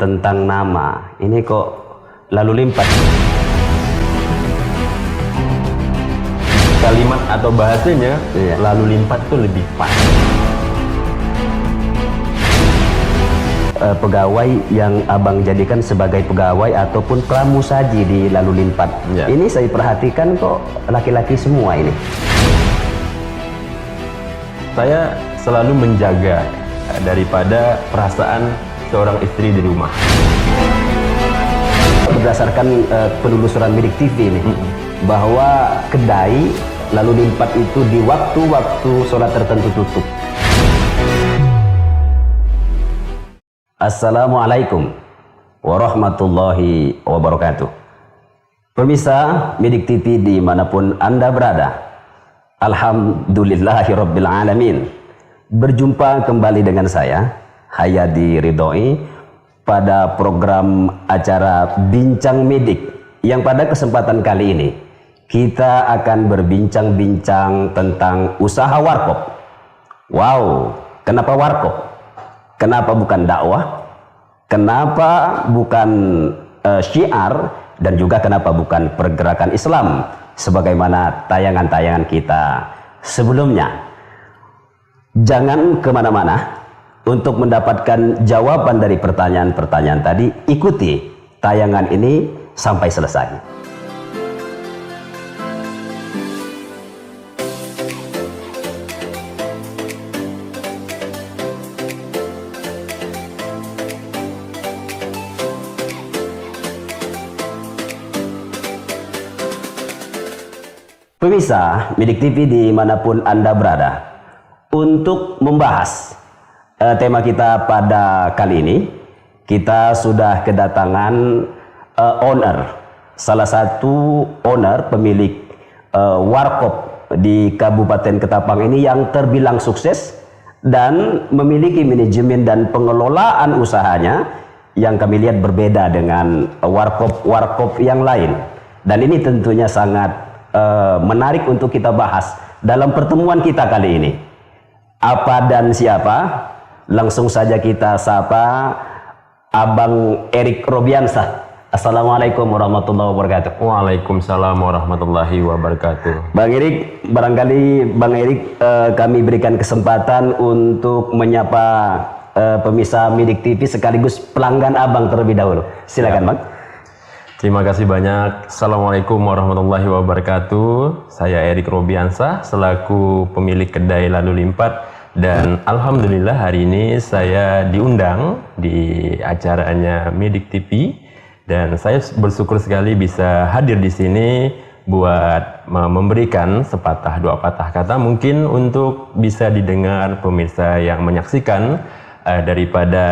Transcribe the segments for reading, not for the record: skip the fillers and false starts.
tentang nama. Ini kok lalu limpat. Kalimat atau bahasanya lalu limpat itu lebih pas. Pegawai yang abang jadikan sebagai pegawai ataupun pramusaji di lalu limpat. Ini saya perhatikan kok laki-laki semua ini. Saya selalu menjaga daripada perasaan seorang istri di rumah. Berdasarkan penelusuran Midik TV ini, bahwa kedai lalu limpat itu di waktu-waktu sholat tertentu tutup. Assalamualaikum warahmatullahi wabarakatuh. Pemirsa Midik TV dimanapun Anda berada, alhamdulillahirabbil alamin. Berjumpa kembali dengan saya Hayadi Ridhoi pada program acara Bincang Midik, yang pada kesempatan kali ini kita akan berbincang-bincang tentang usaha warkop. Wow, kenapa warkop? Kenapa bukan dakwah? Kenapa bukan syiar? Dan juga kenapa bukan pergerakan Islam? Sebagaimana tayangan-tayangan kita sebelumnya. Jangan kemana-mana. Untuk mendapatkan jawaban dari pertanyaan-pertanyaan tadi, ikuti tayangan ini sampai selesai. Pemirsa Midik TV dimanapun Anda berada, untuk membahas tema kita pada kali ini, kita sudah kedatangan owner, salah satu owner pemilik warkop di Kabupaten Ketapang ini yang terbilang sukses dan memiliki manajemen dan pengelolaan usahanya yang kami lihat berbeda dengan warkop yang lain. Dan ini tentunya sangat menarik untuk kita bahas dalam pertemuan kita kali ini. Apa dan siapa? Langsung saja kita sapa Abang Erik Robiansah. Assalamualaikum warahmatullahi wabarakatuh. Waalaikumsalam warahmatullahi wabarakatuh. Bang Erik, barangkali Bang Erik kami berikan kesempatan untuk menyapa pemirsa Midik TV sekaligus pelanggan Abang terlebih dahulu. Silakan Bang. Terima kasih banyak. Assalamualaikum warahmatullahi wabarakatuh. Saya Erik Robiansah selaku pemilik kedai lalu limpat, dan alhamdulillah hari ini saya diundang di acaranya Midik TV, dan saya bersyukur sekali bisa hadir di sini buat memberikan sepatah dua patah kata mungkin untuk bisa didengar pemirsa yang menyaksikan daripada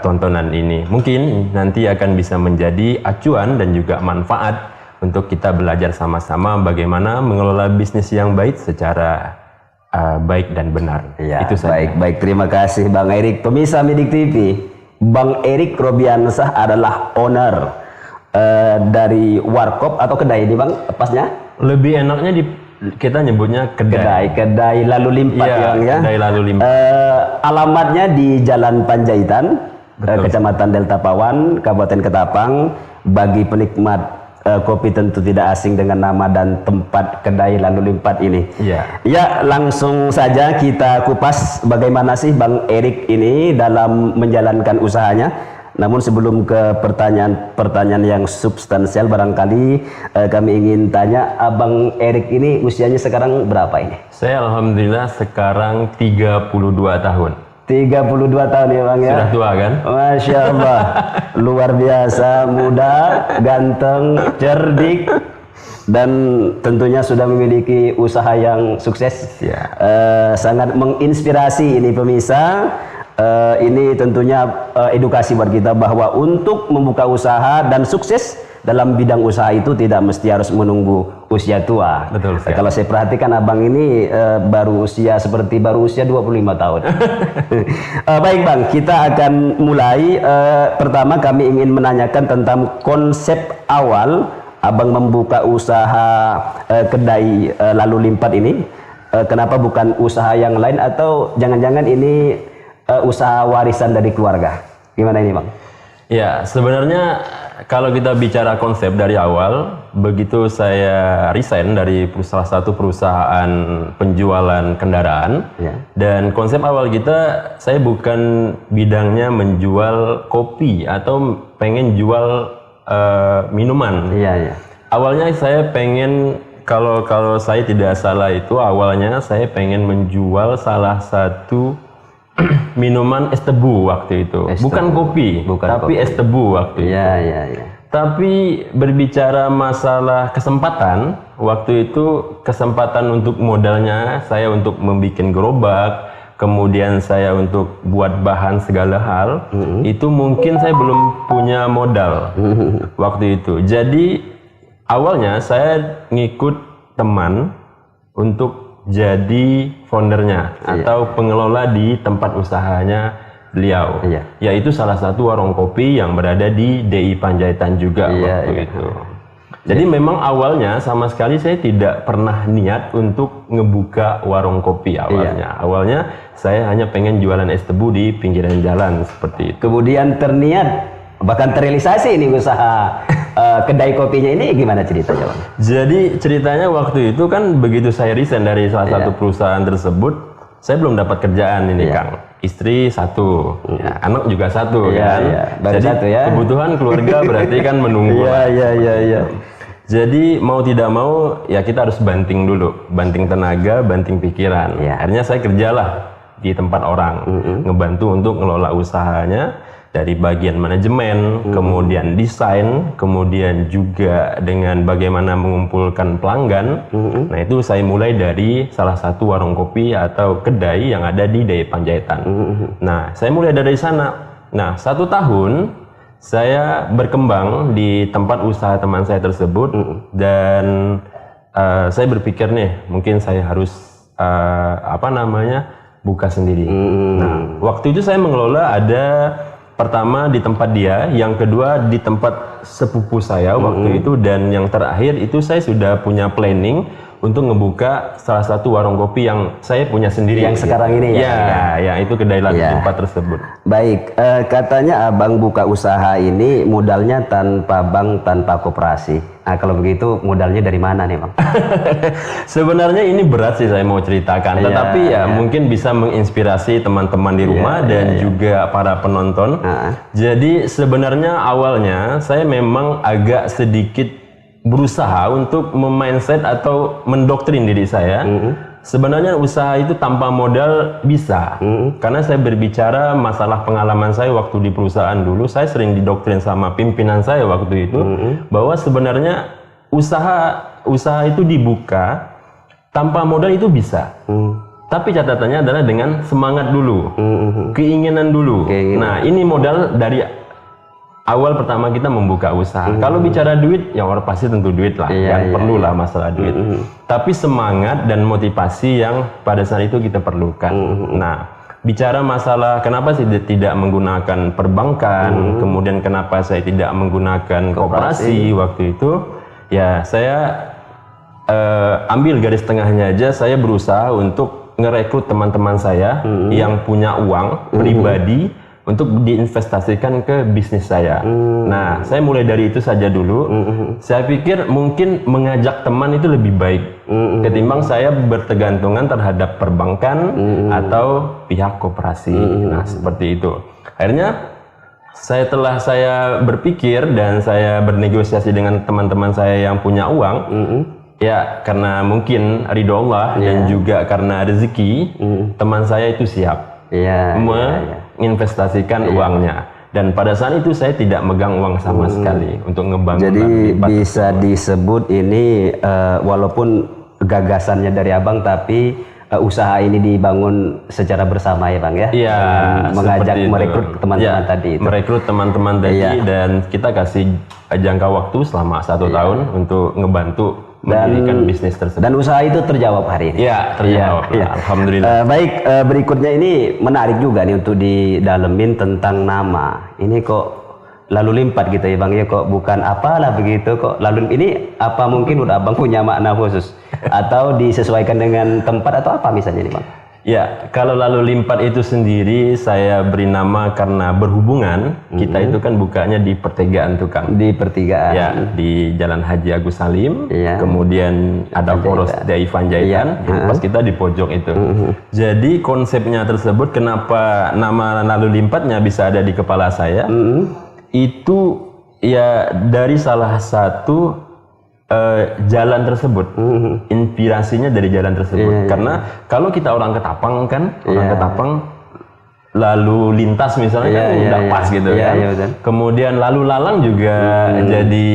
tontonan ini. Mungkin nanti akan bisa menjadi acuan dan juga manfaat untuk kita belajar sama-sama bagaimana mengelola bisnis yang baik secara baik dan benar. Ya, itu saja. Baik, terima kasih Bang Erik. Pemirsa Midik TV, Bang Erik Robiansah adalah owner dari warkop atau kedai ini Bang, pasnya? Lebih enaknya kita nyebutnya kedai lalu limpat ya. Kedai lalu limpat. Alamatnya di Jalan Panjaitan, Kecamatan Delta Pawan, Kabupaten Ketapang. Bagi penikmat kopi tentu tidak asing dengan nama dan tempat kedai lalu limpat ini. Ya, langsung saja kita kupas bagaimana sih Bang Erik ini dalam menjalankan usahanya. Namun sebelum ke pertanyaan yang substansial, barangkali kami ingin tanya, Abang Erik ini usianya sekarang berapa ini? Saya alhamdulillah sekarang 32 tahun. 32 tahun ya Bang ya? Sudah tua kan? Masya Allah. Luar biasa, muda, ganteng, cerdik, dan tentunya sudah memiliki usaha yang sukses. Sangat menginspirasi ini pemirsa. Ini tentunya edukasi buat kita bahwa untuk membuka usaha dan sukses dalam bidang usaha itu tidak mesti harus menunggu usia tua. Betul sekali. Kalau saya perhatikan Abang ini baru usia 25 tahun. Baik Bang, kita akan mulai. Pertama kami ingin menanyakan tentang konsep awal Abang membuka usaha kedai lalu limpat ini. Kenapa bukan usaha yang lain, atau jangan-jangan ini usaha warisan dari keluarga? Gimana ini Bang? Ya, sebenarnya kalau kita bicara konsep dari awal, begitu saya resign dari salah satu perusahaan penjualan kendaraan, dan konsep awal kita, saya bukan bidangnya menjual kopi atau pengen jual minuman. Awalnya saya pengen, kalau saya tidak salah itu, awalnya saya pengen menjual salah satu minuman es tebu waktu itu, bukan kopi, tapi es tebu waktu itu. Tapi berbicara masalah kesempatan, waktu itu kesempatan untuk modalnya saya untuk membuat gerobak, kemudian saya untuk buat bahan segala hal, itu mungkin saya belum punya modal waktu itu. Jadi awalnya saya ngikut teman untuk jadi foundernya atau pengelola di tempat usahanya beliau, yaitu salah satu warung kopi yang berada di DI Panjaitan juga waktu itu. Jadi memang awalnya sama sekali saya tidak pernah niat untuk ngebuka warung kopi awalnya. Awalnya saya hanya pengen jualan es tebu di pinggiran jalan seperti itu. Kemudian terniat, bahkan terrealisasi ini usaha kedai kopinya ini, gimana ceritanya Bang? Jadi ceritanya waktu itu kan begitu saya resign dari salah satu perusahaan tersebut, saya belum dapat kerjaan ini Kang. Istri satu, anak juga satu kan. Baru jadi satu, kebutuhan keluarga berarti kan menunggu. Jadi mau tidak mau ya kita harus banting dulu, banting tenaga, banting pikiran. Akhirnya saya kerjalah di tempat orang, ngebantu untuk ngelola usahanya. Dari bagian manajemen, kemudian desain, kemudian juga dengan bagaimana mengumpulkan pelanggan. Nah itu saya mulai dari salah satu warung kopi atau kedai yang ada di DI Panjaitan. Nah saya mulai dari sana. Nah 1 tahun saya berkembang di tempat usaha teman saya tersebut, dan saya berpikir nih mungkin saya harus buka sendiri. Nah waktu itu saya mengelola ada pertama di tempat dia, yang kedua di tempat sepupu saya waktu itu, dan yang terakhir itu saya sudah punya planning untuk ngebuka salah satu warung kopi yang saya punya sendiri. Yang sekarang ini ya itu kedai lagu tempat tersebut. Baik, katanya abang buka usaha ini modalnya tanpa bank, tanpa koperasi. Nah kalau begitu modalnya dari mana nih Bang? Sebenarnya ini berat sih saya mau ceritakan, tetapi mungkin bisa menginspirasi teman-teman di rumah dan juga para penonton. Jadi sebenarnya awalnya saya memang agak sedikit berusaha untuk memindset atau mendoktrin diri saya. Sebenarnya usaha itu tanpa modal bisa, karena saya berbicara masalah pengalaman saya waktu di perusahaan dulu. Saya sering didoktrin sama pimpinan saya waktu itu, bahwa sebenarnya usaha itu dibuka tanpa modal itu bisa. Tapi catatannya adalah dengan semangat dulu, keinginan dulu. Nah ini modal dari awal pertama kita membuka usaha. Kalau bicara duit, ya orang pasti tentu duit lah, perlulah masalah duit. Tapi semangat dan motivasi yang pada saat itu kita perlukan. Nah, bicara masalah kenapa sih tidak menggunakan perbankan, kemudian kenapa saya tidak menggunakan koperasi waktu itu, ya saya ambil garis tengahnya aja. Saya berusaha untuk ngerekrut teman-teman saya yang punya uang pribadi untuk diinvestasikan ke bisnis saya. Nah, saya mulai dari itu saja dulu. Saya pikir mungkin mengajak teman itu lebih baik ketimbang saya bertergantungan terhadap perbankan atau pihak koperasi. Nah, seperti itu. Akhirnya setelah saya berpikir dan saya bernegosiasi dengan teman-teman saya yang punya uang, ya karena mungkin ridho Allah dan juga karena rezeki, teman saya itu siap menginvestasikan uangnya, dan pada saat itu saya tidak megang uang sama sekali untuk ngebangun. Jadi bisa disebut ini walaupun gagasannya dari abang, tapi usaha ini dibangun secara bersama ya Bang ya? Iya, mengajak merekrut teman-teman tadi itu. Merekrut teman-teman tadi, dan kita kasih jangka waktu selama 1 tahun untuk ngebantu mendirikan bisnis tersebut. Dan usaha itu terjawab hari ini? Iya, terjawab. Alhamdulillah. Baik, berikutnya ini menarik juga nih untuk didalemin tentang nama. Ini kok lalu limpat gitu ya Bang ya, kok bukan apalah begitu, kok lalu ini apa mungkin udah Abang punya makna khusus atau disesuaikan dengan tempat atau apa misalnya nih Bang? Ya, kalau lalu limpat itu sendiri saya beri nama karena berhubungan. Kita itu kan bukanya di pertigaan tuh Kang. Di pertigaan. Ya, di Jalan Haji Agus Salim. Iya. Kemudian ada poros dari Panjaitan. Iya. Pas kita di pojok itu. Jadi konsepnya tersebut, kenapa nama lalu limpatnya bisa ada di kepala saya? Itu ya dari salah satu jalan tersebut, inspirasinya dari jalan tersebut. Karena kalau kita orang Ketapang kan, orang Ketapang lalu lintas misalnya kan udah pas gitu kan. Kemudian lalu lalang juga jadi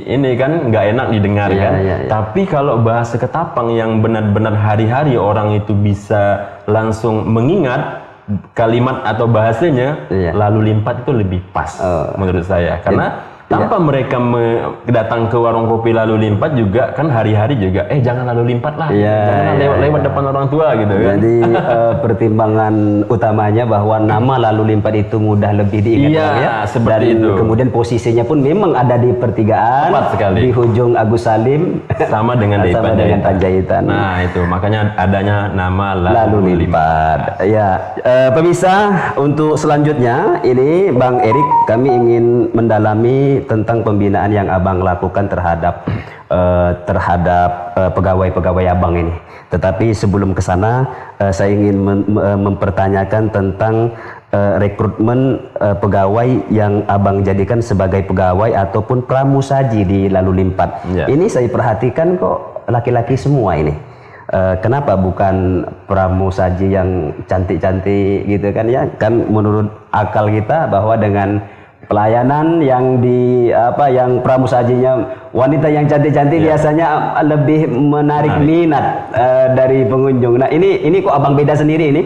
ini kan nggak enak didengar kan. Tapi kalau bahasa Ketapang yang benar-benar hari-hari orang itu bisa langsung mengingat kalimat atau bahasanya, lalu limpat itu lebih pas menurut saya. Karena tanpa mereka datang ke warung kopi lalu limpat juga kan hari-hari juga jangan lalu limpat lah, jangan lewat depan orang tua gitu kan. Jadi pertimbangan utamanya bahwa nama lalu limpat itu mudah lebih diingat seperti dan itu. Kemudian posisinya pun memang ada di pertigaan, tepat sekali, di ujung Agus Salim sama dengan Panjaitan. Nah itu makanya adanya nama lalu limpat. Ya, pemirsa, untuk selanjutnya ini Bang Erik, kami ingin mendalami tentang pembinaan yang Abang lakukan terhadap pegawai-pegawai Abang ini. Tetapi sebelum ke sana, saya ingin mempertanyakan tentang rekrutmen pegawai yang Abang jadikan sebagai pegawai ataupun pramusaji di lalu limpat. Ini saya perhatikan kok laki-laki semua ini. Kenapa bukan pramusaji yang cantik-cantik gitu kan ya? Kan menurut akal kita bahwa dengan pelayanan yang yang pramusajinya wanita yang cantik-cantik biasanya lebih menarik minat dari pengunjung. Nah ini kok Abang beda sendiri ini.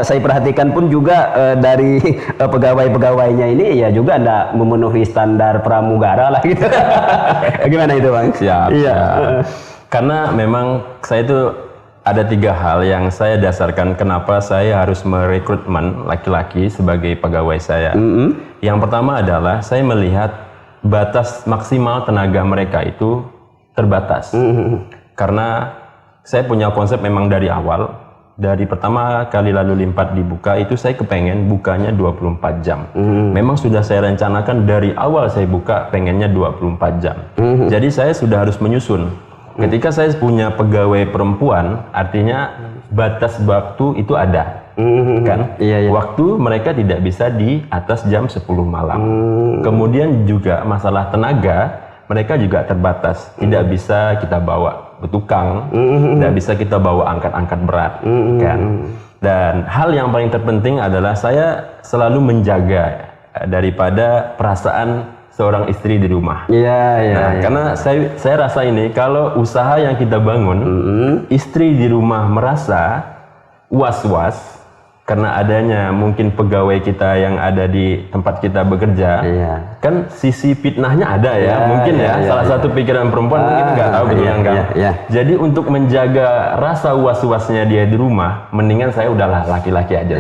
Saya perhatikan pun juga dari pegawai-pegawainya ini ya juga ada memenuhi standar pramugara lah gitu. Gimana itu Bang? Siap. Iya. Karena memang saya itu ada 3 hal yang saya dasarkan kenapa saya harus merekrutmen laki-laki sebagai pegawai saya. Yang pertama adalah saya melihat batas maksimal tenaga mereka itu terbatas. Karena saya punya konsep memang dari awal, dari pertama kali lalu limpat dibuka itu saya kepengen bukanya 24 jam. Memang sudah saya rencanakan dari awal saya buka pengennya 24 jam. Jadi saya sudah harus menyusun. Ketika saya punya pegawai perempuan, artinya batas waktu itu ada, kan? Waktu mereka tidak bisa di atas jam 10 malam. Kemudian juga masalah tenaga, mereka juga terbatas. Tidak bisa kita bawa betukang, tidak bisa kita bawa angkat-angkat berat, kan? Dan hal yang paling terpenting adalah saya selalu menjaga daripada perasaan seorang istri di rumah. Karena saya rasa ini kalau usaha yang kita bangun, istri di rumah merasa was-was karena adanya mungkin pegawai kita yang ada di tempat kita bekerja, kan sisi fitnahnya ada mungkin salah satu pikiran perempuan mungkin nggak tahu gitu kan. Jadi untuk menjaga rasa was-wasnya dia di rumah, mendingan saya udahlah laki-laki aja.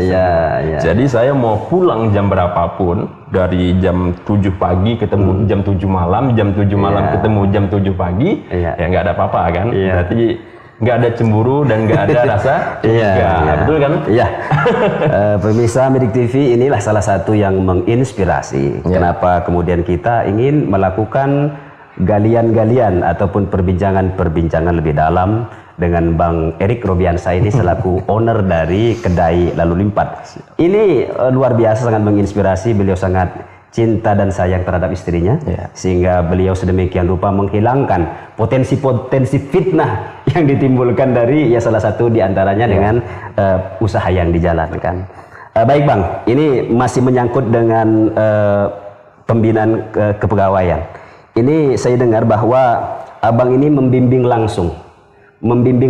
Jadi saya mau pulang jam berapapun, dari jam 7 pagi ketemu jam 7 malam, jam 7 malam ketemu jam 7 pagi, ya nggak ada apa-apa kan. Berarti nggak ada cemburu dan nggak ada rasa betul kan? Pemirsa Midik TV, inilah salah satu yang menginspirasi kenapa kemudian kita ingin melakukan galian-galian ataupun perbincangan-perbincangan lebih dalam dengan Bang Erik Robiansa ini selaku owner dari kedai lalu limpat. Ini luar biasa, sangat menginspirasi. Beliau sangat cinta dan sayang terhadap istrinya, sehingga beliau sedemikian rupa menghilangkan potensi-potensi fitnah yang ditimbulkan dari salah satu diantaranya dengan usaha yang dijalankan. Baik Bang, ini masih menyangkut dengan pembinaan kepegawaian. Ini saya dengar bahwa Abang ini membimbing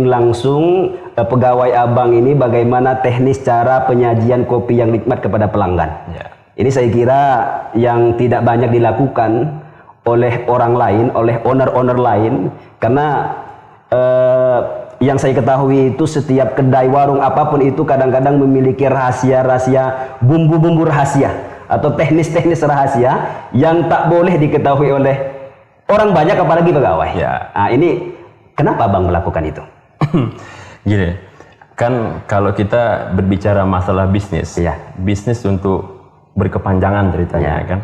langsung pegawai Abang ini bagaimana teknis cara penyajian kopi yang nikmat kepada pelanggan. Ini saya kira yang tidak banyak dilakukan oleh orang lain, oleh owner-owner lain, karena yang saya ketahui itu setiap kedai warung apapun itu kadang-kadang memiliki rahasia-rahasia, bumbu-bumbu rahasia atau teknis-teknis rahasia yang tak boleh diketahui oleh orang banyak, apalagi pegawai. Nah, ini kenapa Bang melakukan itu? Gini, Kan kalau kita berbicara masalah bisnis, bisnis untuk berkepanjangan ceritanya kan.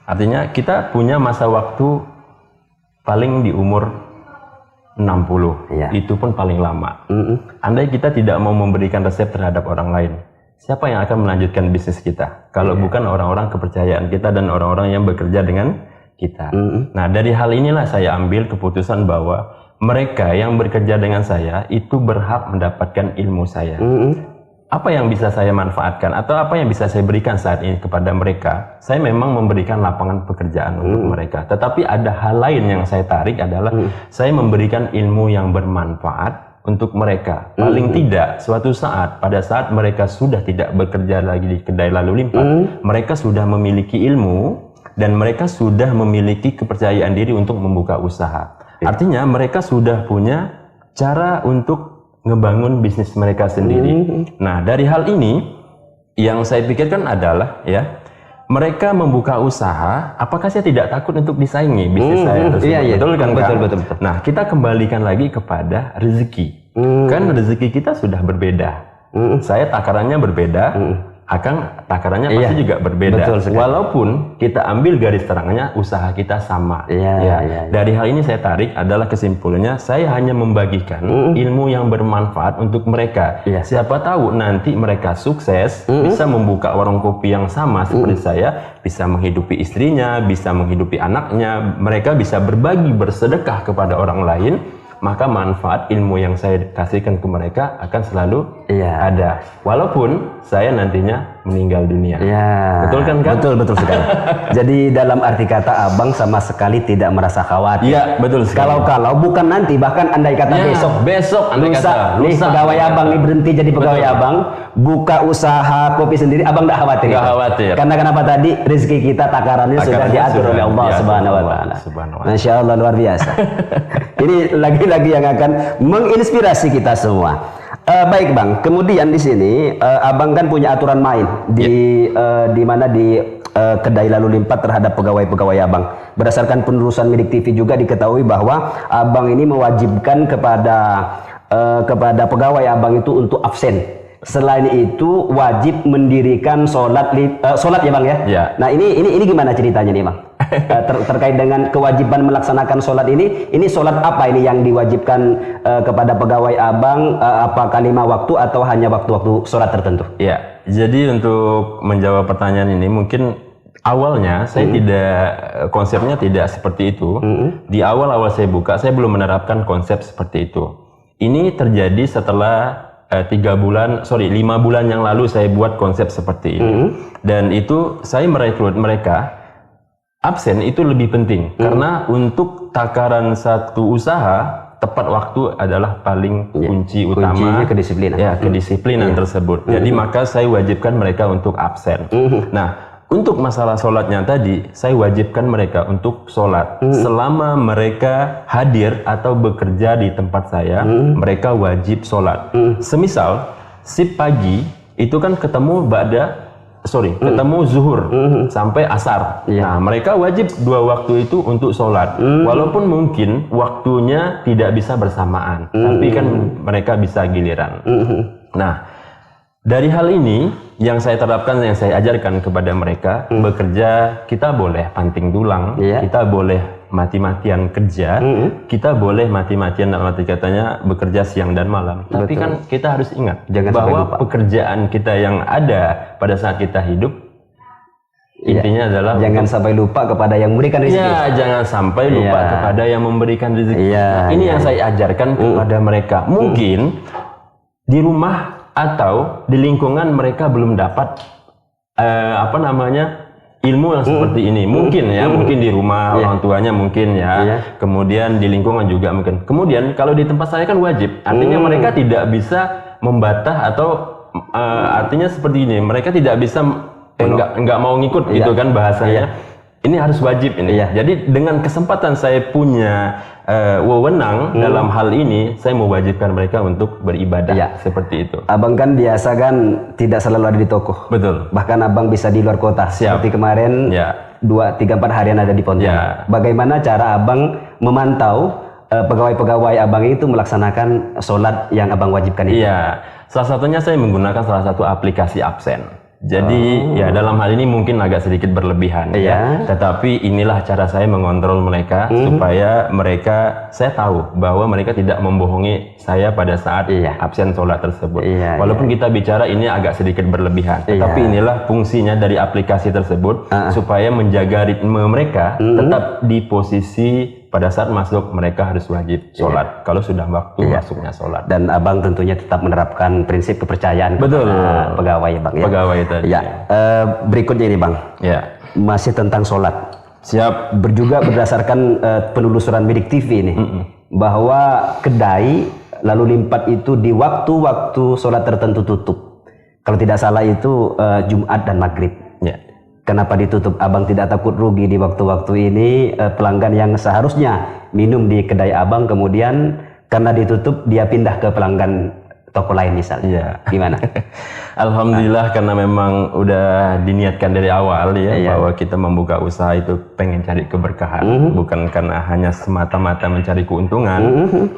Artinya kita punya masa waktu paling di umur 60, itu pun paling lama. Andai kita tidak mau memberikan resep terhadap orang lain, siapa yang akan melanjutkan bisnis kita? Kalau bukan orang-orang kepercayaan kita dan orang-orang yang bekerja dengan kita. Nah, dari hal inilah saya ambil keputusan bahwa mereka yang bekerja dengan saya itu berhak mendapatkan ilmu saya. Apa yang bisa saya manfaatkan atau apa yang bisa saya berikan saat ini kepada mereka, saya memang memberikan lapangan pekerjaan untuk mereka. Tetapi ada hal lain yang saya tarik adalah saya memberikan ilmu yang bermanfaat untuk mereka. Paling tidak suatu saat, pada saat mereka sudah tidak bekerja lagi di kedai lalu limpah, mereka sudah memiliki ilmu dan mereka sudah memiliki kepercayaan diri untuk membuka usaha. Artinya mereka sudah punya cara untuk ngebangun bisnis mereka sendiri. Nah, dari hal ini yang saya pikirkan adalah mereka membuka usaha, apakah saya tidak takut untuk disaingi bisnis saya tersebut? Betul kan? Betul. Nah, kita kembalikan lagi kepada rezeki. Kan rezeki kita sudah berbeda. Saya takarannya berbeda, Akang takarannya pasti juga berbeda. Walaupun kita ambil garis terangnya, usaha kita sama. Dari hal ini saya tarik adalah kesimpulannya, saya hanya membagikan ilmu yang bermanfaat untuk mereka. Siapa tahu nanti mereka sukses, bisa membuka warung kopi yang sama seperti saya, bisa menghidupi istrinya, bisa menghidupi anaknya, mereka bisa berbagi, bersedekah kepada orang lain. Maka manfaat ilmu yang saya kasihkan ke mereka akan selalu ada, walaupun saya nantinya meninggal dunia. Betul kan? Betul sekali. Jadi dalam arti kata abang sama sekali tidak merasa khawatir. Betul sekali. Kalau bukan nanti, bahkan andai kata besok andai kata pegawai abang nih berhenti jadi pegawai abang, buka usaha kopi sendiri, abang tidak khawatir. Khawatir. Karena kenapa tadi rezeki kita takarannya sudah diatur oleh Allah Subhanahu wa taala. Masya Allah, luar biasa. Ini lagi-lagi yang akan menginspirasi kita semua. Baik bang, kemudian di sini abang kan punya aturan main di mana di kedai lalu limpah terhadap pegawai-pegawai abang. Berdasarkan penelusuran Milik TV juga diketahui bahwa abang ini mewajibkan kepada pegawai abang itu untuk absen. Selain itu wajib mendirikan sholat ya bang ya. Nah ini gimana ceritanya nih bang? Terkait dengan kewajiban melaksanakan sholat ini sholat apa ini yang diwajibkan kepada pegawai abang? Apakah 5 waktu atau hanya waktu-waktu sholat tertentu? Jadi untuk menjawab pertanyaan ini mungkin awalnya saya konsepnya tidak seperti itu. Di awal-awal saya buka, saya belum menerapkan konsep seperti itu. Ini terjadi setelah 5 bulan yang lalu saya buat konsep seperti ini. Dan itu saya merekrut mereka. Absen itu lebih penting karena untuk takaran satu usaha, tepat waktu adalah paling kunci utama. Kuncinya kedisiplinan. Kedisiplinan tersebut. Jadi maka saya wajibkan mereka untuk absen. Nah, untuk masalah sholatnya tadi, saya wajibkan mereka untuk sholat. Selama mereka hadir atau bekerja di tempat saya, mereka wajib sholat. Semisal, sip pagi, itu kan ketemu ketemu zuhur sampai asar. Nah, mereka wajib 2 waktu itu untuk sholat. Walaupun mungkin waktunya tidak bisa bersamaan, tapi kan mereka bisa giliran. Nah, dari hal ini yang saya terapkan, yang saya ajarkan kepada mereka, bekerja kita boleh panting tulang, kita boleh mati-matian kerja, kita boleh mati-matian dalam arti katanya bekerja siang dan malam. Tapi kan kita harus ingat bahwa pekerjaan kita yang ada pada saat kita hidup, intinya adalah jangan sampai lupa kepada yang memberikan rezeki. Jangan sampai lupa kepada yang memberikan rezeki. Ini yang saya ajarkan kepada mereka. Mungkin di rumah atau di lingkungan mereka belum dapat ilmu yang seperti ini. Mungkin mungkin di rumah orang tuanya mungkin kemudian di lingkungan juga mungkin. Kemudian kalau di tempat saya kan wajib, artinya mereka tidak bisa membatah atau artinya seperti ini, mereka tidak bisa enggak mau ngikut gitu kan bahasanya. Ini harus wajib ini. Jadi dengan kesempatan saya punya wewenang dalam hal ini, saya mewajibkan mereka untuk beribadah seperti itu. Abang kan biasa kan tidak selalu ada di toko. Betul. Bahkan abang bisa di luar kota. Seperti kemarin 2, 3, 4 harian ada di Pontianak. Bagaimana cara abang memantau pegawai-pegawai abang itu melaksanakan sholat yang abang wajibkan itu? Salah satunya saya menggunakan salah satu aplikasi absen. Jadi ya dalam hal ini mungkin agak sedikit berlebihan ya. Tetapi inilah cara saya mengontrol mereka supaya mereka, saya tahu bahwa mereka tidak membohongi saya pada saat absen sholat tersebut. Walaupun kita bicara ini agak sedikit berlebihan, tetapi inilah fungsinya dari aplikasi tersebut supaya menjaga ritme mereka tetap di posisi pada saat masuk mereka harus wajib sholat. Kalau sudah waktu masuknya sholat. Dan abang tentunya tetap menerapkan prinsip kepercayaan kepada pegawai bang ya. Pegawai tadi. Ya. Berikutnya ini bang. Ya. Masih tentang sholat. Siap. Juga berdasarkan penelusuran Midik TV ini bahwa kedai lalu limpat itu di waktu-waktu sholat tertentu tutup. Kalau tidak salah itu Jumat dan Maghrib. Ya. Kenapa ditutup? Abang tidak takut rugi di waktu-waktu ini pelanggan yang seharusnya minum di kedai abang kemudian karena ditutup dia pindah ke pelanggan toko lain misalnya. Gimana? Alhamdulillah karena memang udah diniatkan dari awal ya bahwa kita membuka usaha itu pengen cari keberkahan, bukan karena hanya semata-mata mencari keuntungan.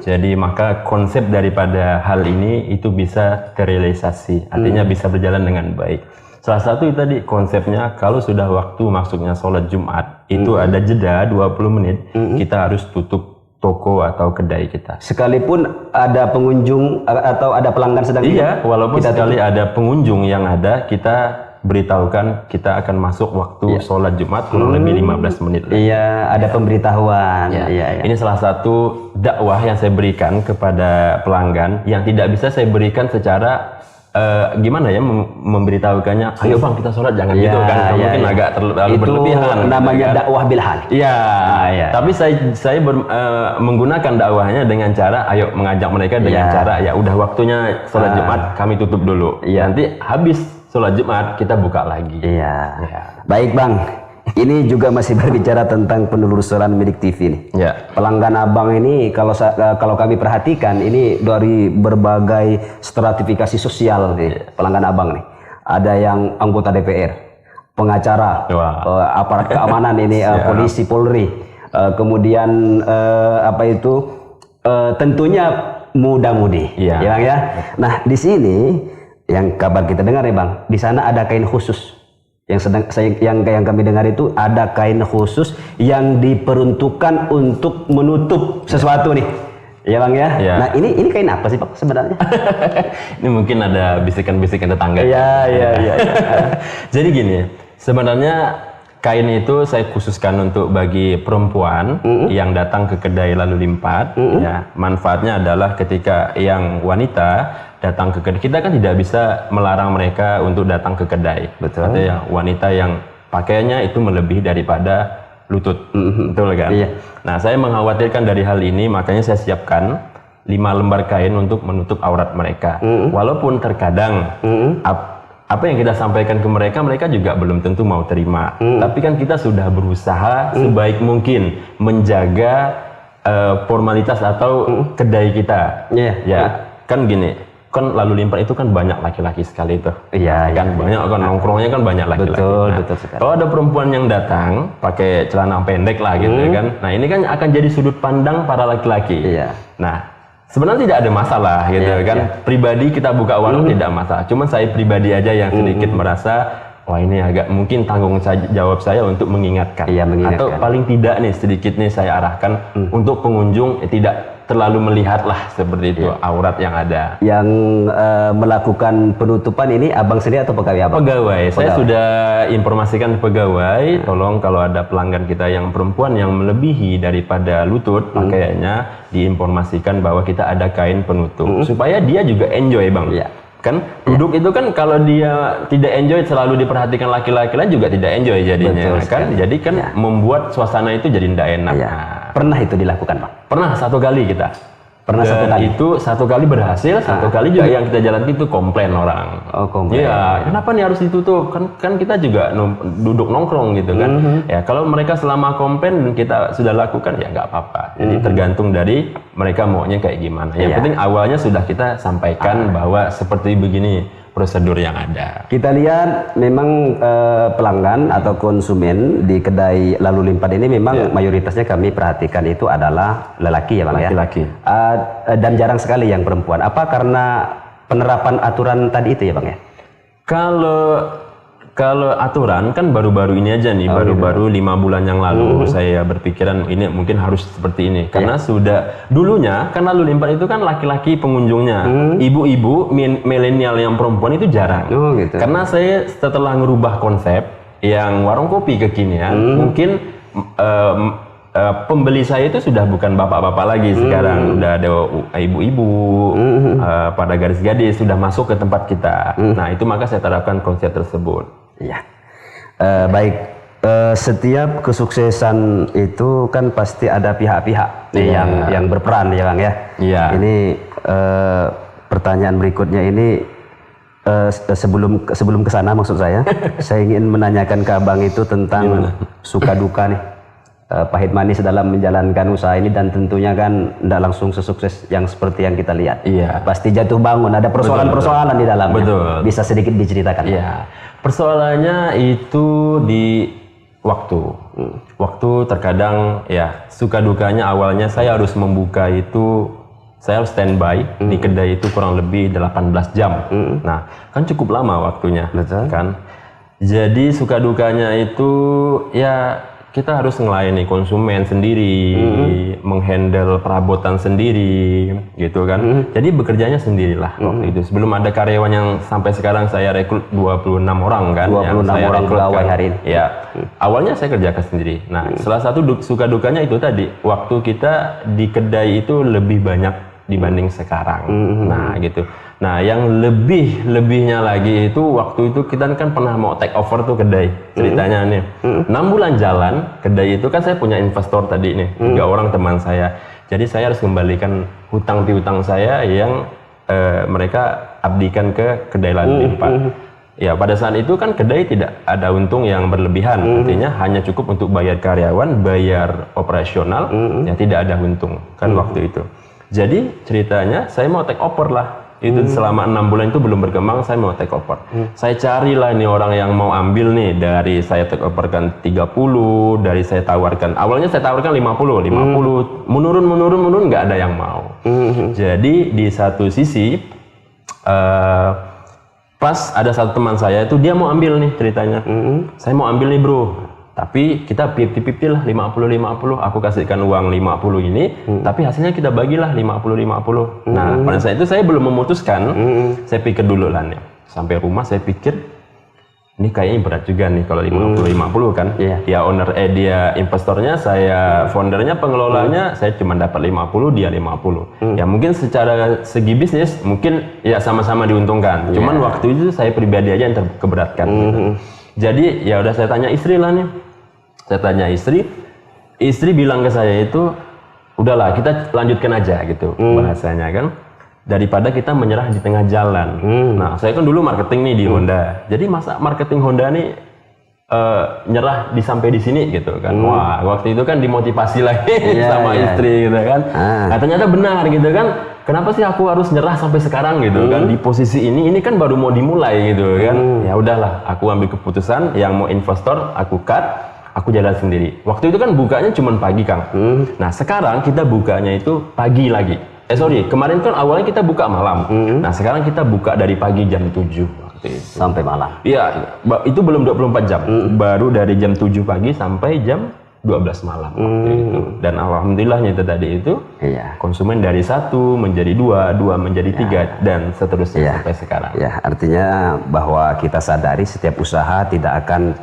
Jadi maka konsep daripada hal ini itu bisa terrealisasi, artinya bisa berjalan dengan baik. Salah satu itu tadi konsepnya kalau sudah waktu masuknya sholat Jumat itu ada jeda 20 menit kita harus tutup toko atau kedai kita. Sekalipun ada pengunjung atau ada pelanggan sedang walaupun sekali ada pengunjung yang ada kita beritahukan kita akan masuk waktu sholat Jumat kurang lebih 15 menit. Ada pemberitahuan. Ini salah satu dakwah yang saya berikan kepada pelanggan yang tidak bisa saya berikan secara gimana ya memberitahukannya, ayo bang kita sholat jangan gitu kan, mungkin agak terlalu berlebihan. Namanya dakwah bilhan. Tapi saya menggunakan dakwahnya dengan cara, ayo mengajak mereka dengan cara ya udah waktunya sholat Jumat kami tutup dulu. Nanti habis sholat Jumat kita buka lagi. Baik bang. Ini juga masih berbicara tentang penelusuran Midik TV nih. Pelanggan abang ini kalau kami perhatikan ini dari berbagai stratifikasi sosial nih, pelanggan abang nih. Ada yang anggota DPR, pengacara, aparat keamanan ini, polisi, Polri, kemudian tentunya muda-mudi, Bang ya. Nah di sini yang kabar kita dengar ya bang, di sana ada kain khusus. Yang kami dengar itu ada kain khusus yang diperuntukkan untuk menutup sesuatu nih, ya bang ya. Nah ini kain apa sih pak sebenarnya? Ini mungkin ada bisikan-bisikan tetangga. Jadi gini, sebenarnya kain itu saya khususkan untuk bagi perempuan yang datang ke kedai lalu limpat. Manfaatnya adalah ketika yang wanita datang ke kedai, kita kan tidak bisa melarang mereka untuk datang ke kedai. Artinya wanita yang pakaiannya itu melebihi daripada lutut, betul kan? Nah saya mengkhawatirkan dari hal ini, makanya saya siapkan 5 lembar kain untuk menutup aurat mereka. Walaupun terkadang apa yang kita sampaikan ke mereka, mereka juga belum tentu mau terima. Tapi kan kita sudah berusaha sebaik mungkin menjaga formalitas atau kedai kita. Kan gini, kan lalu limpat itu kan banyak laki-laki sekali tuh. Banyak kan nongkrongnya kan banyak laki-laki. Betul sekali. Kalau ada perempuan yang datang pakai celana pendek lah gitu kan. Nah, ini kan akan jadi sudut pandang para laki-laki. Nah, sebenarnya tidak ada masalah gitu kan. Pribadi kita buka warung tidak masalah. Cuman saya pribadi aja yang sedikit merasa wah ini agak mungkin tanggung jawab saya untuk mengingatkan. Atau paling tidak nih sedikit nih saya arahkan untuk pengunjung tidak terlalu melihatlah seperti itu aurat yang ada. Yang melakukan penutupan ini abang sendiri atau pegawai abang? Pegawai. Saya sudah informasikan pegawai, tolong kalau ada pelanggan kita yang perempuan yang melebihi daripada lutut pakaiannya diinformasikan bahwa kita ada kain penutup supaya dia juga enjoy bang. Kan duduk itu kan kalau dia tidak enjoy selalu diperhatikan laki-laki lain juga tidak enjoy jadinya. Jadi kan membuat suasana itu jadi tidak enak. Pernah itu dilakukan bang? Pernah 1 kali kita. Pernah 1 kali? Itu 1 kali berhasil, 1 kali juga yang kita jalan itu komplain orang. Komplain. Kenapa nih harus ditutup? Kan kita juga duduk nongkrong gitu kan. Kalau mereka selama komplain kita sudah lakukan ya nggak apa-apa. Jadi tergantung dari mereka maunya kayak gimana. Yang penting awalnya sudah kita sampaikan bahwa seperti begini prosedur yang ada. Kita lihat memang pelanggan atau konsumen di kedai lalu limpat ini memang mayoritasnya kami perhatikan itu adalah lelaki ya bang. Laki-laki. Dan jarang sekali yang perempuan. Apa karena penerapan aturan tadi itu ya Bang ya? Kalau aturan kan baru-baru ini aja nih, baru-baru 5 bulan yang lalu saya berpikiran ini mungkin harus seperti ini. Karena sudah dulunya kan lalu lintas itu kan laki-laki pengunjungnya, ibu-ibu milenial yang perempuan itu jarang. Gitu. Karena saya setelah ngerubah konsep yang warung kopi kekinian, mungkin pembeli saya itu sudah bukan bapak-bapak lagi sekarang, udah ada ibu-ibu, pada garis gadis sudah masuk ke tempat kita. Nah itu maka saya terapkan konsep tersebut. Iya. Baik. Setiap kesuksesan itu kan pasti ada pihak-pihak yang berperan ya Bang ya. Iya. Ini pertanyaan berikutnya ini sebelum ke sana maksud saya ingin menanyakan ke Abang itu tentang suka duka nih. Pahit manis dalam menjalankan usaha ini, dan tentunya kan tidak langsung sesukses yang seperti yang kita lihat. Iya. Pasti jatuh bangun, ada persoalan-persoalan di dalamnya. Betul. Bisa sedikit diceritakan? Iya. Persoalannya itu di waktu. Waktu terkadang ya suka dukanya awalnya saya harus membuka itu, saya harus standby di kedai itu kurang lebih 18 jam. Nah, kan cukup lama waktunya. Betul. Kan. Jadi suka dukanya itu ya kita harus ngelayani konsumen sendiri, menghandle perabotan sendiri, gitu kan. Jadi bekerjanya sendirilah waktu itu. Sebelum ada karyawan yang sampai sekarang saya rekrut 26 orang kan. 26 yang orang pegawai hari ini. Ya, awalnya saya kerjakan sendiri. Nah, salah satu suka dukanya itu tadi, waktu kita di kedai itu lebih banyak dibanding sekarang. Nah, gitu. Nah, yang lebihnya lagi itu waktu itu kita kan pernah mau take over tuh kedai. Ceritanya nih, 6 bulan jalan kedai itu kan saya punya investor tadi nih, 3 orang teman saya. Jadi saya harus kembalikan hutang piutang saya yang mereka abdikan ke kedai lalu lipat. Ya, pada saat itu kan kedai tidak ada untung yang berlebihan, artinya hanya cukup untuk bayar karyawan, bayar operasional, ya tidak ada untung kan waktu itu. Jadi ceritanya saya mau take over lah. Itu selama 6 bulan itu belum berkembang, saya mau take over. Saya carilah ini orang yang mau ambil nih, dari saya take over kan 30, dari saya tawarkan. Awalnya saya tawarkan 50, menurun nggak ada yang mau. Jadi di satu sisi pas ada satu teman saya itu dia mau ambil nih ceritanya. Saya mau ambil nih bro. Tapi kita 50-50 lah, 50-50. Aku kasihkan uang 50 ini, tapi hasilnya kita bagilah 50-50. Nah, pada saat itu saya belum memutuskan. Saya pikir dulu lah nih. Sampai rumah saya pikir, ini kayaknya berat juga nih kalau 50-50 kan. Dia owner, dia investornya, saya foundernya, pengelolanya, saya cuma dapat 50, dia 50. Ya mungkin secara segi bisnis, mungkin ya sama-sama diuntungkan. Cuman waktu itu saya pribadi aja yang terkeberatkan. Gitu. Jadi ya udah saya tanya istri lah nih. Saya tanya istri bilang ke saya itu, udahlah kita lanjutkan aja gitu bahasanya kan. Daripada kita menyerah di tengah jalan. Nah saya kan dulu marketing nih di Honda. Jadi masa marketing Honda nih nyerah sampai di sini gitu kan. Wah waktu itu kan dimotivasi lagi sama istri gitu kan. Nah, ternyata benar gitu kan. Kenapa sih aku harus nyerah sampai sekarang gitu kan, di posisi ini kan baru mau dimulai gitu kan. Ya udahlah, aku ambil keputusan, yang mau investor aku cut, aku jalan sendiri. Waktu itu kan bukanya cuma pagi Kang. Nah sekarang kita bukanya itu pagi lagi. Kemarin kan awalnya kita buka malam. Nah sekarang kita buka dari pagi jam 7 waktu itu. Sampai malam. Iya, itu belum 24 jam. Baru dari jam 7 pagi sampai jam 12 malam waktu itu. Dan alhamdulillahnya itu tadi itu konsumen dari 1 menjadi 2 menjadi 3 dan seterusnya sampai sekarang. Ya, artinya bahwa kita sadari setiap usaha tidak akan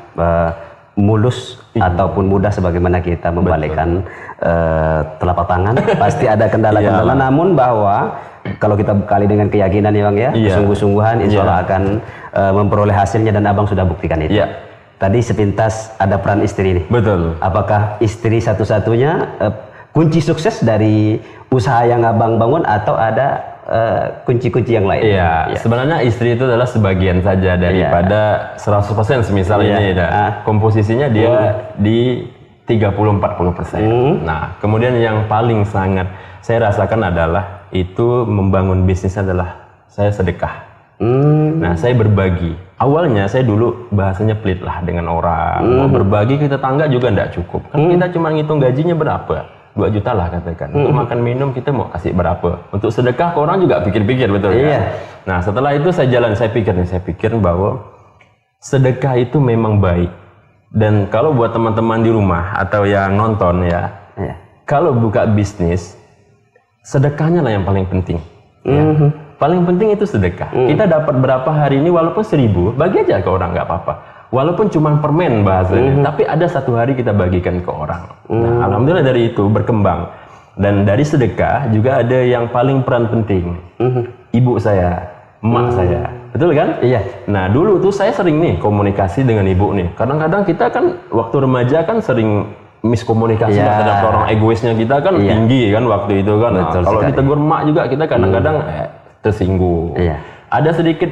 mulus ataupun mudah sebagaimana kita membalikkan telapak tangan. Pasti ada kendala-kendala, namun bahwa kalau kita bekali dengan keyakinan ya Bang ya, sungguh-sungguhan, insya Allah akan memperoleh hasilnya, dan Abang sudah buktikan itu. Tadi sepintas ada peran istri nih. Betul. Apakah istri satu-satunya kunci sukses dari usaha yang Abang bangun, atau ada kunci-kunci yang lain? Iya, sebenarnya istri itu adalah sebagian saja daripada 100%. Semisal ini komposisinya dia di 30-40%. Nah, kemudian yang paling sangat saya rasakan adalah itu membangun bisnis adalah saya sedekah. Nah, saya berbagi. Awalnya saya dulu bahasanya pelit lah dengan orang. Mau berbagi ke tetangga juga enggak cukup. Kan kita cuma ngitung gajinya berapa. 2 juta lah katakan. Untuk makan minum kita mau kasih berapa? Untuk sedekah ke orang juga pikir-pikir, betul kan? Iya. Nah setelah itu saya pikir bahwa sedekah itu memang baik. Dan kalau buat teman-teman di rumah atau yang nonton ya, kalau buka bisnis, sedekahnya lah yang paling penting. Ya. Paling penting itu sedekah. Kita dapat berapa hari ini, walaupun 1000, bagi aja ke orang, nggak apa-apa. Walaupun cuma permen bahasanya, tapi ada 1 hari kita bagikan ke orang. Nah, alhamdulillah dari itu berkembang. Dan dari sedekah juga ada yang paling peran penting. Ibu saya, emak saya. Betul kan? Iya. Nah dulu tuh saya sering nih komunikasi dengan ibu nih. Kadang-kadang kita kan waktu remaja kan sering miskomunikasi terhadap orang, egoisnya kita kan tinggi kan waktu itu kan. Nah, kalau ditegur emak juga kita kadang-kadang tersinggung. Ada sedikit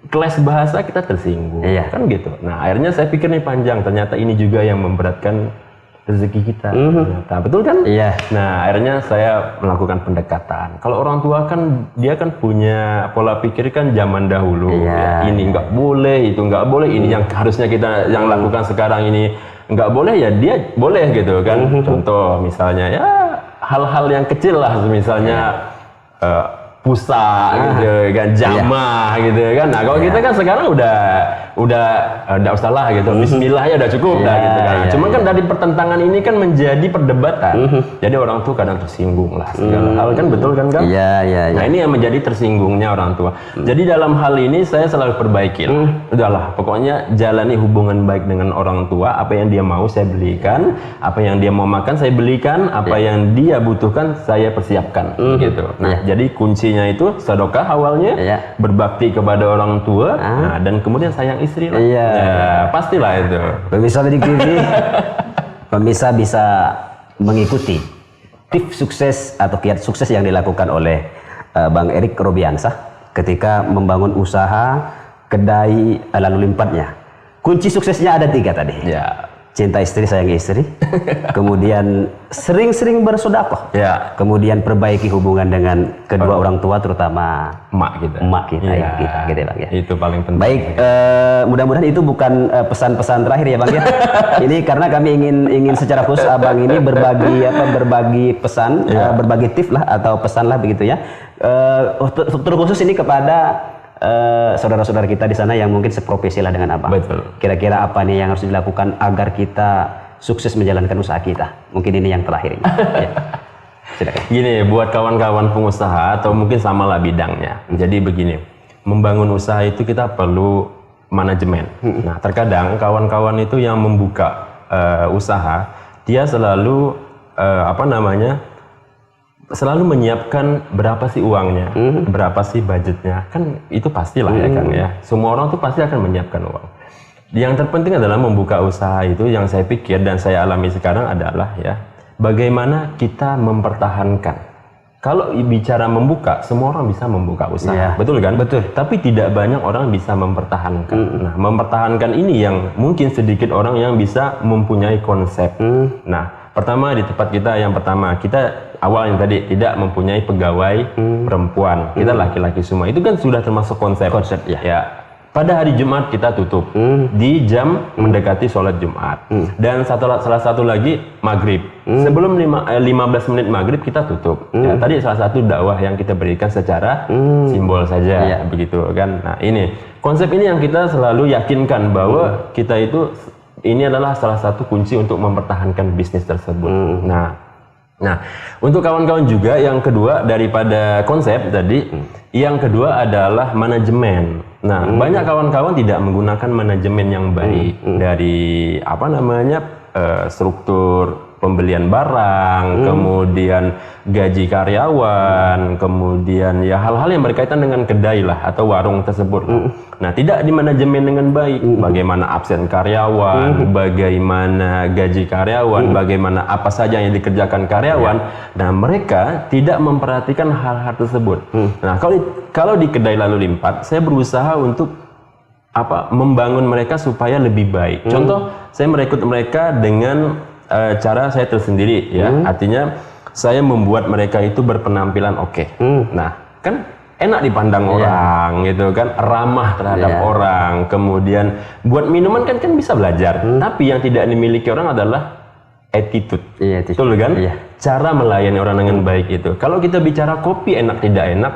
kelas bahasa kita tersinggung. Kan gitu. Nah akhirnya saya pikir nih panjang. Ternyata ini juga yang memberatkan rezeki kita. Nah, betul kan? Nah akhirnya saya melakukan pendekatan. Kalau orang tua kan dia kan punya pola pikir kan zaman dahulu. Ini nggak boleh, itu nggak boleh. Ini yang harusnya kita yang lakukan sekarang ini nggak boleh, ya dia boleh gitu kan. Contoh misalnya ya hal-hal yang kecil lah, misalnya pusa gitu kan, jamah gitu kan. Nah kalau kita kan sekarang udah usah lah gitu, bismillah ya udah cukup dah gitu kan. Cuma kan dari pertentangan ini kan menjadi perdebatan. Jadi orang tua kadang tersinggung lah segala hal kan, betul kan kan? Nah ini yang menjadi tersinggungnya orang tua. Jadi dalam hal ini saya selalu perbaikin. Udahlah pokoknya jalani hubungan baik dengan orang tua. Apa yang dia mau saya belikan, apa yang dia mau makan saya belikan, apa yang dia butuhkan saya persiapkan gitu. Nah jadi kuncinya itu sedekah awalnya, berbakti kepada orang tua, nah, dan kemudian sayang istri lah. Pastilah itu. Pemirsa Bedik TV, pemirsa bisa mengikuti tips sukses atau kiat sukses yang dilakukan oleh Bang Erik Robiansah ketika membangun usaha kedai lalu limpatnya. Kunci suksesnya ada 3 tadi. Cinta istri, sayang istri, kemudian sering-sering bersedekah, kemudian perbaiki hubungan dengan kedua orang tua, terutama emak kita, gitu ya Bang ya. Itu paling penting. Baik, mudah-mudahan itu bukan pesan-pesan terakhir ya Bang ya. Ini karena kami ingin secara khusus Abang ini berbagi pesan, berbagi tips lah atau pesan lah begitu ya. Terkhusus ini kepada saudara-saudara kita di sana yang mungkin seprofesi lah dengan Abang. Betul. Kira-kira apa nih yang harus dilakukan agar kita sukses menjalankan usaha kita? Mungkin ini yang terakhir ini. Silakan. Gini, buat kawan-kawan pengusaha atau mungkin samalah bidangnya. Jadi begini, membangun usaha itu kita perlu manajemen. Nah, terkadang kawan-kawan itu yang membuka usaha, dia selalu selalu menyiapkan berapa sih uangnya, berapa sih budgetnya, kan itu pastilah ya Kang ya. Semua orang tuh pasti akan menyiapkan uang. Yang terpenting adalah membuka usaha itu, yang saya pikir dan saya alami sekarang adalah ya, bagaimana kita mempertahankan. Kalau bicara membuka, semua orang bisa membuka usaha, betul kan? Betul. Tapi tidak banyak orang bisa mempertahankan. Nah, mempertahankan ini yang mungkin sedikit orang yang bisa mempunyai konsep. Nah, pertama di tempat kita, yang pertama kita awal yang tadi tidak mempunyai pegawai perempuan, kita laki-laki semua, itu kan sudah termasuk konsep ya. Pada hari Jumat kita tutup di jam mendekati sholat Jumat, dan salah satu lagi maghrib sebelum 15 menit maghrib kita tutup. Ya, tadi salah satu dakwah yang kita berikan secara simbol saja begitu kan. Nah ini konsep ini yang kita selalu yakinkan bahwa kita itu ini adalah salah satu kunci untuk mempertahankan bisnis tersebut. Nah, untuk kawan-kawan juga yang kedua daripada konsep tadi, yang kedua adalah manajemen. Nah, banyak kawan-kawan tidak menggunakan manajemen yang baik dari struktur pembelian barang, kemudian gaji karyawan, kemudian ya hal-hal yang berkaitan dengan kedai lah atau warung tersebut. Nah, tidak dimanajemen dengan baik. Bagaimana absen karyawan, bagaimana gaji karyawan, bagaimana apa saja yang dikerjakan karyawan. Nah, mereka tidak memperhatikan hal-hal tersebut. Nah, kalau di kedai lalu limpat, saya berusaha untuk membangun mereka supaya lebih baik. Contoh, saya merekrut mereka dengan cara saya tersendiri ya, artinya saya membuat mereka itu berpenampilan oke. Nah, kan enak dipandang orang gitu kan, ramah terhadap orang, kemudian buat minuman kan bisa belajar, tapi yang tidak dimiliki orang adalah attitude. Iya, Betul kan? Iya. Cara melayani orang dengan baik itu. Kalau kita bicara kopi enak tidak enak,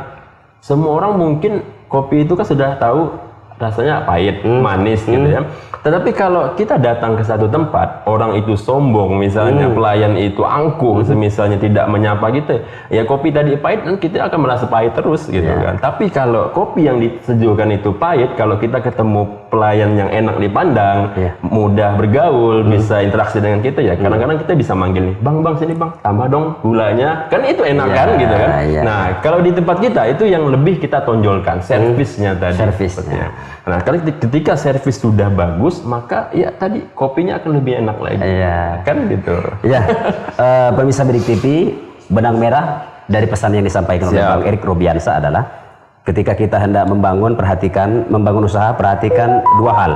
semua orang mungkin kopi itu kan sudah tahu rasanya pahit, manis gitu ya. Tetapi kalau kita datang ke satu tempat, orang itu sombong misalnya, pelayan itu angkuh, misalnya tidak menyapa gitu, ya kopi tadi pahit, kita akan merasa pahit terus gitu kan. Tapi kalau kopi yang disejukan itu pahit, kalau kita ketemu pelayan yang enak dipandang, mudah bergaul, bisa interaksi dengan kita, ya kadang-kadang kita bisa manggil nih, bang sini bang, tambah dong gulanya, kan itu enak kan gitu kan. Nah kalau di tempat kita itu yang lebih kita tonjolkan, servisnya tadi. Servisnya. Nah, kalau ketika servis sudah bagus, maka ya tadi kopinya akan lebih enak lagi. Iya. Kan gitu. Ya, pemirsa Bidik TV, benang merah dari pesan yang disampaikan oleh Bang Erik Robiansa adalah ketika kita hendak membangun usaha, perhatikan dua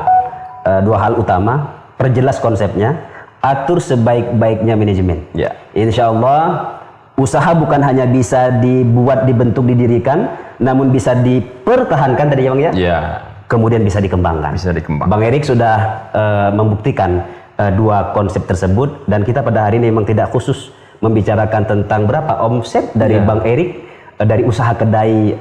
hal utama, perjelas konsepnya, atur sebaik-baiknya manajemen. Ya. Insya Allah usaha bukan hanya bisa dibuat, dibentuk, didirikan, namun bisa dipertahankan tadi ya Bang ya. Ya. Kemudian bisa dikembangkan. Bang Erik sudah membuktikan dua konsep tersebut, dan kita pada hari ini memang tidak khusus membicarakan tentang berapa omset dari Bang Erik dari usaha kedai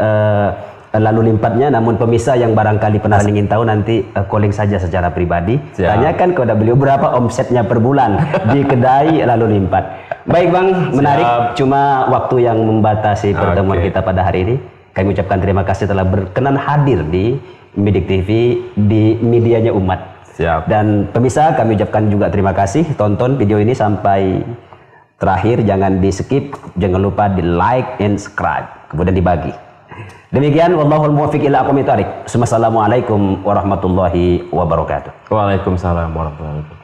lalu limpatnya, namun pemirsa yang barangkali pernah ingin tahu nanti calling saja secara pribadi, tanyakan kepada beliau berapa omsetnya per bulan di kedai lalu limpat. Baik Bang, menarik. Cuma waktu yang membatasi pertemuan kita pada hari ini. Kami ucapkan terima kasih telah berkenan hadir di Bidik TV, di medianya umat. Siap. Dan pemirsa, kami ucapkan juga terima kasih tonton video ini sampai terakhir, jangan di skip, jangan lupa di like and subscribe, kemudian dibagi. Demikian, wallahul muwaffiq ila aqwamit thoriq. Wassalamualaikum warahmatullahi wabarakatuh. Waalaikumsalam warahmatullahi wabarakatuh.